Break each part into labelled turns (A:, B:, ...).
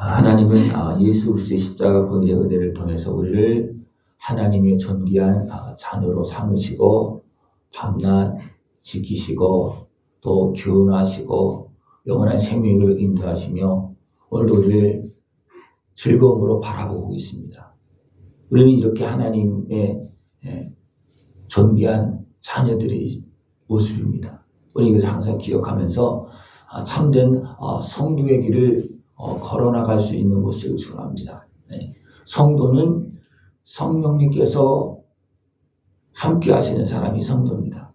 A: 하나님은 예수 그리스도의 십자가 보혈의 은혜를 통해서 우리를 하나님의 존귀한 자녀로 삼으시고 밤낮 지키시고 또 교훈하시고 영원한 생명을 인도하시며 오늘도 우리를 즐거움으로 바라보고 있습니다. 우리는 이렇게 하나님의 존귀한 자녀들의 모습입니다. 우리 이것을 항상 기억하면서 참된 성도의 길을 걸어나갈 수 있는 모습을 축원합니다. 성도는 성령님께서 함께 하시는 사람이 성도입니다.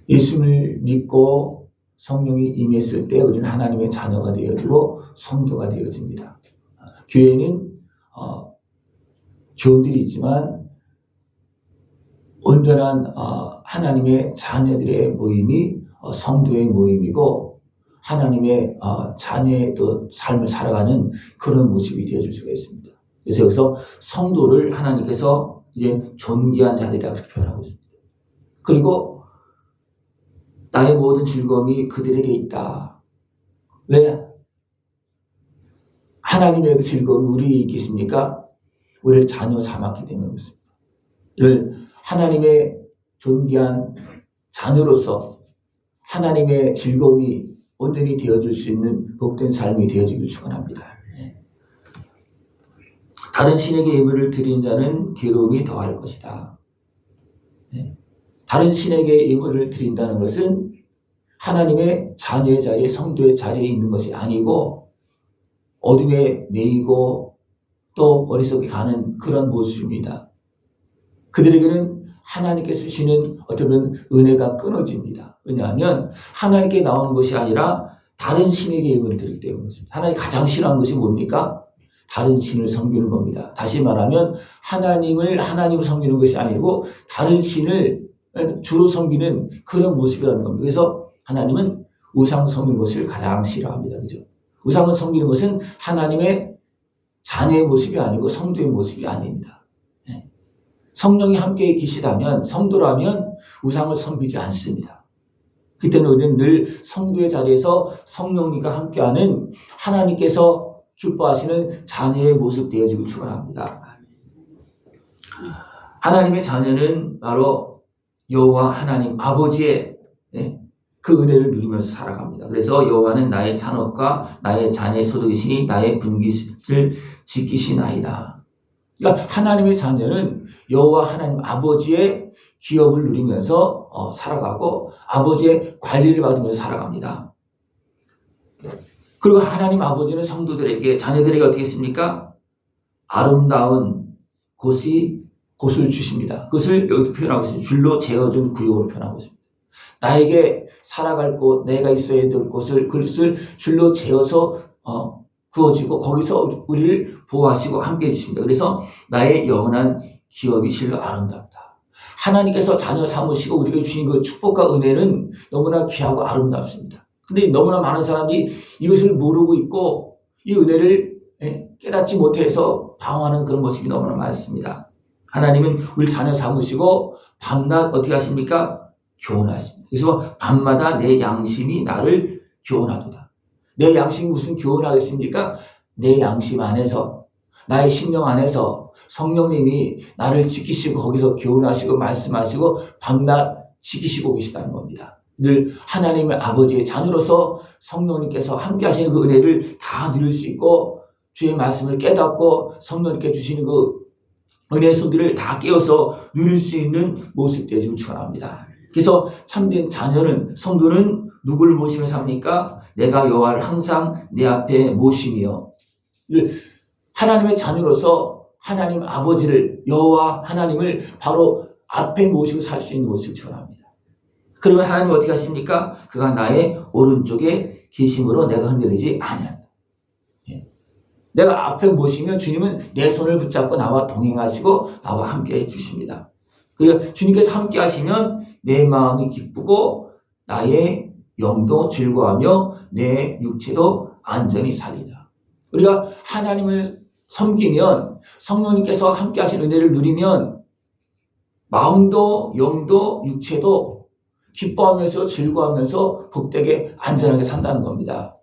A: 예수를 믿고 성령이 임했을 때 우리는 하나님의 자녀가 되어지고 성도가 되어집니다. 교회는 교우들이 있지만 온전한 하나님의 자녀들의 모임이 성도의 모임이고 하나님의 자녀의 또 삶을 살아가는 그런 모습이 되어줄 수가 있습니다. 그래서 여기서 성도를 하나님께서 이제 존귀한 자들이라고 표현하고 있습니다. 그리고 나의 모든 즐거움이 그들에게 있다. 왜? 하나님의 그 즐거움이 우리에게 있겠습니까? 우리를 자녀 삼았기 때문에 그렇습니다. 이를 하나님의 존귀한 자녀로서 하나님의 즐거움이 온전히 되어줄 수 있는 복된 삶이 되어지길 축원합니다. 다른 신에게 예물을 드리는 자는 괴로움이 더할 것이다. 다른 신에게 예물을 드린다는 것은 하나님의 자녀의 자리에 성도의 자리에 있는 것이 아니고 어둠에 매이고 또 어리석게 가는 그런 모습입니다. 그들에게는 하나님께서 주시는 어떤 은혜가 끊어집니다. 왜냐하면 하나님께 나오는 것이 아니라 다른 신에게 예물을 드리기 때문입니다. 하나님이 가장 싫어하는 것이 뭡니까? 다른 신을 섬기는 겁니다. 다시 말하면 하나님을 섬기는 것이 아니고 다른 신을 주로 섬기는 그런 모습이라는 겁니다. 그래서 하나님은 우상 섬기는 것을 가장 싫어합니다. 그죠? 우상을 섬기는 것은 하나님의 자녀의 모습이 아니고 성도의 모습이 아닙니다. 성령이 함께 계시다면 성도라면 우상을 섬기지 않습니다. 그때는 우리는 늘 성도의 자리에서 성령님과 함께하는 하나님께서 기뻐하시는 자녀의 모습 되어지길 축원합니다. 하나님의 자녀는 바로 여호와 하나님 아버지의 그 은혜를 누리면서 살아갑니다. 그래서 여호와는 나의 산업과 나의 자녀의 소득이시니 나의 분깃을 지키시나이다. 그러니까 하나님의 자녀는 여호와 하나님 아버지의 기업을 누리면서 살아가고 아버지의 관리를 받으면서 살아갑니다. 그리고 하나님 아버지는 성도들에게 자녀들에게 어떻게 했습니까? 아름다운 곳을 주십니다. 그것을 여기서 표현하고 있습니다. 줄로 재어준 구역으로 표현하고 있습니다. 나에게 살아갈 곳, 내가 있어야 될 곳을 그것을 줄로 재어서 구워지고 거기서 우리를 보호하시고 함께 해주십니다. 그래서 나의 영원한 기업이 실로 아름답다. 하나님께서 자녀 삼으시고 우리가 주신 그 축복과 은혜는 너무나 귀하고 아름답습니다. 근데 너무나 많은 사람이 이것을 모르고 있고 이 은혜를 깨닫지 못해서 방황하는 그런 모습이 너무나 많습니다. 하나님은 우리 자녀 삼으시고 밤낮 어떻게 하십니까? 교훈하십니다. 그래서 밤마다 내 양심이 나를 교훈하도다. 내 양심이 무슨 교훈하겠습니까? 내 양심 안에서 나의 심령 안에서 성령님이 나를 지키시고 거기서 교훈하시고 말씀하시고 밤낮 지키시고 계시다는 겁니다. 늘 하나님의 아버지의 자녀로서 성령님께서 함께 하시는 그 은혜를 다 누릴 수 있고 주의 말씀을 깨닫고 성령님께 주시는 그 은혜의 소리를 다 깨어서 누릴 수 있는 모습 되시길 축원합니다. 그래서 참된 자녀는 성도는 누구를 모시며 삽니까? 내가 여호와를 항상 내 앞에 모시며 하나님의 자녀로서 하나님 아버지를 여호와 하나님을 바로 앞에 모시고 살 수 있는 모습을 축원합니다. 그러면 하나님은 어떻게 하십니까? 그가 나의 오른쪽에 계심으로 내가 흔들리지 아니한다. 내가 앞에 모시면 주님은 내 손을 붙잡고 나와 동행하시고 나와 함께 해주십니다. 그리고 주님께서 함께 하시면 내 마음이 기쁘고 나의 영도 즐거워하며 내 육체도 안전히 살리다. 우리가 하나님을 섬기면 성령님께서 함께 하시는 은혜를 누리면 마음도 영도 육체도 기뻐하면서 즐거워하면서 복되게 안전하게 산다는 겁니다.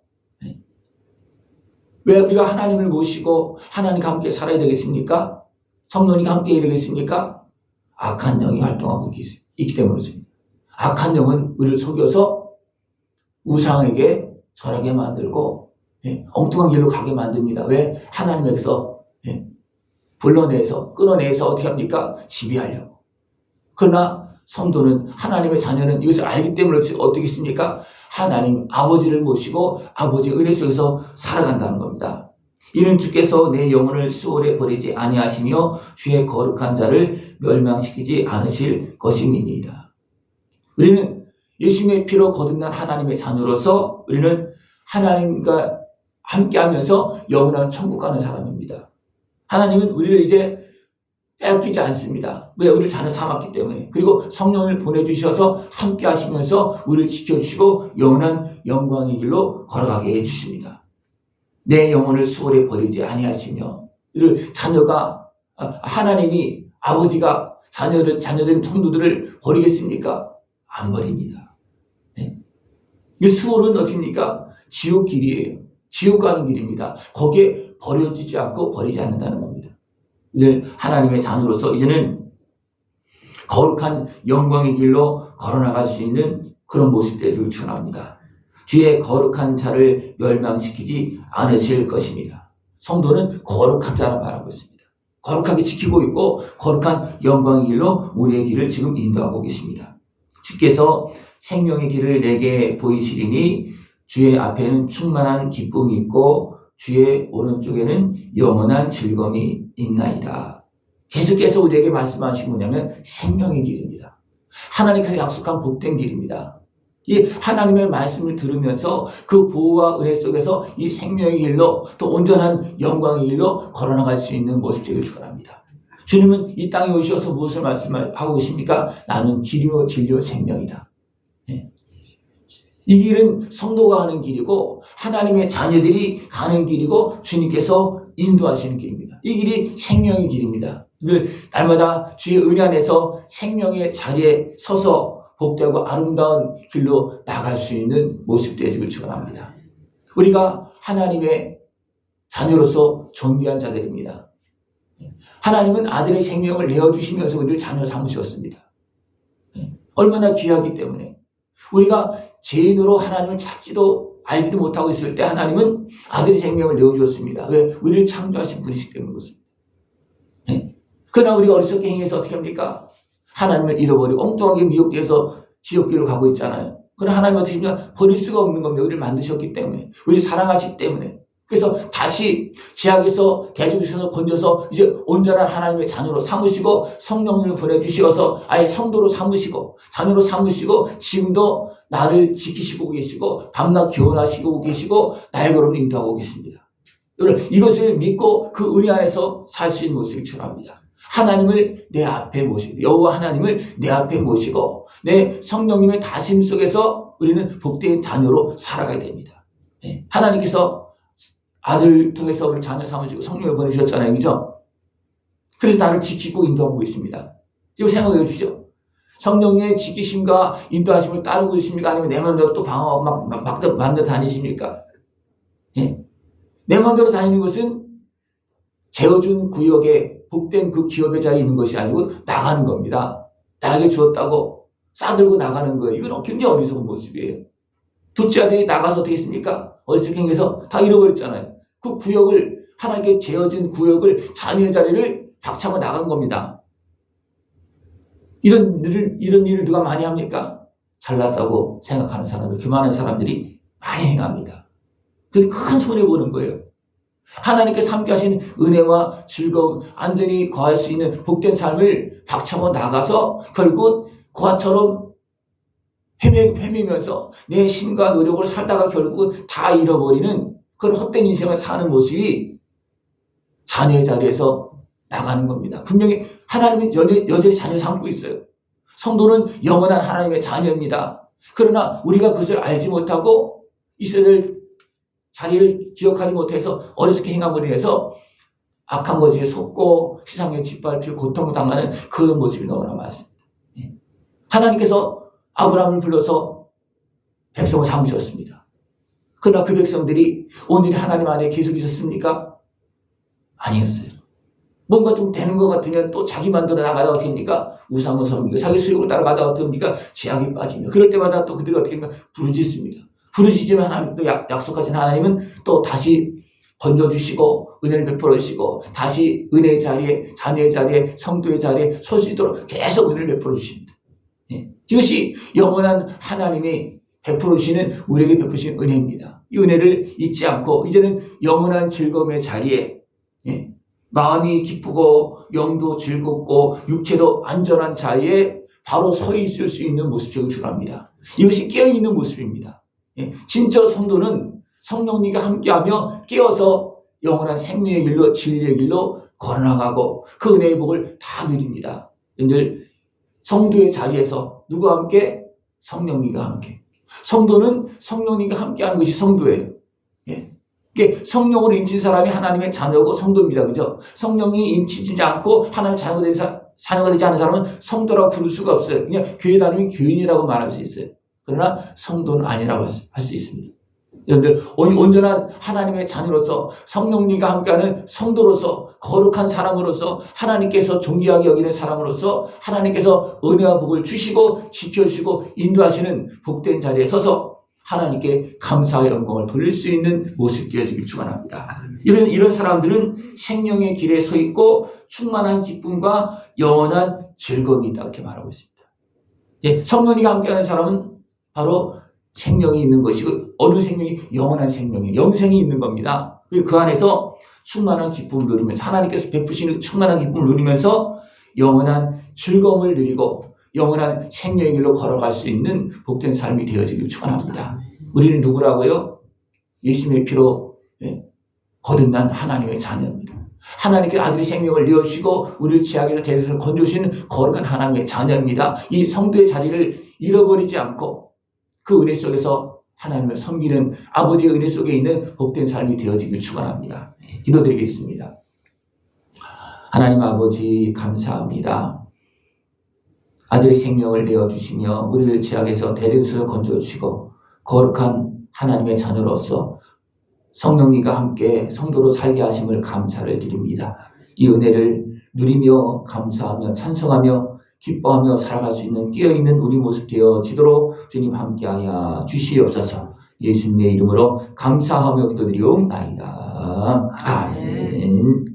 A: 왜 우리가 하나님을 모시고 하나님과 함께 살아야 되겠습니까? 성령님과 함께 해야 되겠습니까? 악한 영이 활동하고 있기 때문이죠. 악한 영은 우리를 속여서 우상에게 절하게 만들고 엉뚱한 길로 가게 만듭니다. 왜? 하나님에게서 불러내서 끌어내서 어떻게 합니까? 지배하려고. 그러나 성도는 하나님의 자녀는 이것을 알기 때문에 어떻게 있습니까? 하나님 아버지를 모시고 아버지의 은혜 속에서 살아간다는 겁니다. 이는 주께서 내 영혼을 수월에 버리지 아니하시며 주의 거룩한 자를 멸망시키지 않으실 것임이니이다. 우리는 예수님의 피로 거듭난 하나님의 자녀로서 우리는 하나님과 함께하면서 영원한 천국 가는 사람입니다. 하나님은 우리를 이제 빼앗기지 않습니다. 왜? 우리를 자녀 삼았기 때문에. 그리고 성령을 보내주셔서 함께 하시면서 우리를 지켜주시고 영원한 영광의 길로 걸어가게 해주십니다. 내 영혼을 수월에 버리지 아니하시며 이를 자녀가 하나님이 아버지가 자녀된 성도들을 버리겠습니까? 안 버립니다. 이 수월은 어디입니까? 지옥 길이에요. 지옥 가는 길입니다. 거기에 버려지지 않고 버리지 않는다는 겁니다. 하나님의 자녀로서 이제는 거룩한 영광의 길로 걸어나갈 수 있는 그런 모습들을 축원합니다. 주의 거룩한 자를 멸망시키지 않으실 것입니다. 성도는 거룩한 자를 말하고 있습니다. 거룩하게 지키고 있고 거룩한 영광의 길로 우리의 길을 지금 인도하고 계십니다. 주께서 생명의 길을 내게 보이시리니 주의 앞에는 충만한 기쁨이 있고 주의 오른쪽에는 영원한 즐거움이 있나이다. 계속해서 우리에게 말씀하신 뭐냐면 생명의 길입니다. 하나님께서 약속한 복된 길입니다. 이 하나님의 말씀을 들으면서 그 보호와 은혜 속에서 이 생명의 길로 또 온전한 영광의 길로 걸어나갈 수 있는 모습들을 축원합니다. 주님은 이 땅에 오셔서 무엇을 말씀하고 계십니까? 나는 길이요 진리요 생명이다. 이 길은 성도가 가는 길이고 하나님의 자녀들이 가는 길이고 주님께서 인도하시는 길입니다. 이 길이 생명의 길입니다. 날마다 주의 은혜 안에서 생명의 자리에 서서 복되고 아름다운 길로 나갈 수 있는 모습 되시길 축원합니다. 우리가 하나님의 자녀로서 존귀한 자들입니다. 하나님은 아들의 생명을 내어주시면서 우리를 자녀 삼으셨습니다. 얼마나 귀하기 때문에 우리가 죄인으로 하나님을 찾지도 알지도 못하고 있을 때 하나님은 아들의 생명을 내어주었습니다. 왜? 우리를 창조하신 분이시기 때문에 그렇습니다. 그러나 우리가 어리석게 행해서 어떻게 합니까? 하나님을 잃어버리고 엉뚱하게 미혹돼서 지옥길로 가고 있잖아요. 그러나 하나님은 어떻게 하면 버릴 수가 없는 겁니다. 우리를 만드셨기 때문에. 우리를 사랑하시기 때문에. 그래서 다시 죄악에서 대적주셔서 건져서 이제 온전한 하나님의 자녀로 삼으시고 성령님을 보내주셔서 아예 성도로 삼으시고 자녀로 삼으시고 지금도 나를 지키시고 계시고 밤낮 교훈하시고 계시고 나의 걸음을 인도하고 계십니다. 이것을 믿고 그 은혜 안에서 살 수 있는 모습을 축원합니다. 하나님을 내 앞에 모시고 여호와 하나님을 내 앞에 모시고 내 성령님의 다심 속에서 우리는 복된 자녀로 살아가야 됩니다. 하나님께서 아들 통해서 우리를 자녀 삼으시고 성령을 보내주셨잖아요. 그죠? 그래서 나를 지키고 인도하고 있습니다. 지금 생각해 주십시오. 성령의 지키심과 인도하심을 따르고 있습니까? 아니면 내 마음대로 또 방황하고 막 마음대로 다니십니까? 내 마음대로 다니는 것은 재어준 구역에 복된 그 기업의 자리에 있는 것이 아니고 나가는 겁니다. 나에게 주었다고 싸들고 나가는 거예요. 이건 굉장히 어리석은 모습이에요. 둘째 아들이 나가서 어떻게 했습니까? 어리석게 행해서 다 잃어버렸잖아요. 그 구역을 하나님께 재어준 구역을 자녀의 자리를 박차고 나간 겁니다. 이런 일을 누가 많이 합니까? 잘났다고 생각하는 사람들, 교만한 사람들이 많이 행합니다. 그래서 큰 손해보는 거예요. 하나님께서 함께 하신 은혜와 즐거움, 안전히 거할 수 있는 복된 삶을 박차고 나가서 결국 고아처럼 헤매면서 내 힘과 노력을 살다가 결국은 다 잃어버리는 그런 헛된 인생을 사는 모습이 자녀의 자리에서 나가는 겁니다. 분명히 하나님은 여전히 자녀 삼고 있어요. 성도는 영원한 하나님의 자녀입니다. 그러나 우리가 그것을 알지 못하고 있어야 될 자리를 기억하지 못해서 어리석게 행함으로 인해서 악한 것에 속고 세상에 짓밟히고 고통을 당하는 그런 모습이 너무나 많습니다. 하나님께서 아브라함을 불러서 백성을 삼으셨습니다. 그러나 그 백성들이 온전히 하나님 안에 계속 있었습니까? 아니었어요. 뭔가 좀 되는 것 같으면 또 자기 만들어 나가다가 어떻게 합니까? 우상을 섬기고 자기 수욕을 따라가다가 어떻게 합니까? 죄악에 빠지며 그럴 때마다 또 그들이 어떻게 하면 부르짖습니다. 부르짖으면 하나님 또 약속하신 하나님은 또 다시 건져주시고 은혜를 베풀어 주시고 다시 은혜의 자리에 자녀의 자리에 성도의 자리에 설 수 있도록 계속 은혜를 베풀어 주십니다. 이것이 영원한 하나님이 베풀어 주시는 우리에게 베푸신 은혜입니다. 이 은혜를 잊지 않고 이제는 영원한 즐거움의 자리에 마음이 기쁘고 영도 즐겁고 육체도 안전한 자리에 바로 서 있을 수 있는 모습을 주랍니다. 이것이 깨어있는 모습입니다. 진짜 성도는 성령님과 함께하며 깨어서 영원한 생명의 길로 진리의 길로 걸어나가고 그 은혜의 복을 다 누립니다. 여러분들 성도의 자리에서 누구와 함께? 성령님과 함께. 성도는 성령님과 함께하는 것이 성도예요. 이게 성령으로 인친 사람이 하나님의 자녀고 성도입니다. 그죠? 성령이 인치지 않고 하나님의 자녀가 되지 않은 사람은 성도라고 부를 수가 없어요. 그냥 교회 다니면 교인이라고 말할 수 있어요. 그러나 성도는 아니라고 할 수 있습니다. 여러분들 온전한 하나님의 자녀로서 성령님과 함께하는 성도로서 거룩한 사람으로서 하나님께서 존귀하게 여기는 사람으로서 하나님께서 은혜와 복을 주시고 지켜주시고 인도하시는 복된 자리에 서서 하나님께 감사의 영광을 돌릴 수 있는 모습 되어지길 축원합니다. 이런 사람들은 생명의 길에 서 있고 충만한 기쁨과 영원한 즐거움이 있다 이렇게 말하고 있습니다. 성령님과 함께하는 사람은 바로 생명이 있는 것이고 어느 생명이 영원한 생명이 영생이 있는 겁니다. 그 안에서 충만한 기쁨을 누리면서 하나님께서 베푸시는 충만한 기쁨을 누리면서 영원한 즐거움을 누리고 영원한 생명의 길로 걸어갈 수 있는 복된 삶이 되어지길 축원합니다. 우리는 누구라고요? 예수님의 피로 거듭난 하나님의 자녀입니다. 하나님께서 아들의 생명을 내어주시고 우리를 죄악에서 대적을 건져주시는 거룩한 하나님의 자녀입니다. 이 성도의 자리를 잃어버리지 않고 그 은혜 속에서 하나님을 섬기는 아버지의 은혜 속에 있는 복된 삶이 되어지길 축원합니다. 기도드리겠습니다. 하나님 아버지 감사합니다. 아들의 생명을 내어주시며 우리를 죄악에서 대적에서 건져주시고 거룩한 하나님의 자녀로서 성령님과 함께 성도로 살게 하심을 감사를 드립니다. 이 은혜를 누리며 감사하며 찬송하며 기뻐하며 살아갈 수 있는 깨어있는 우리 모습 되어지도록 주님 함께하여 주시옵소서. 예수님의 이름으로 감사하며 기도드리옵나이다. 아멘.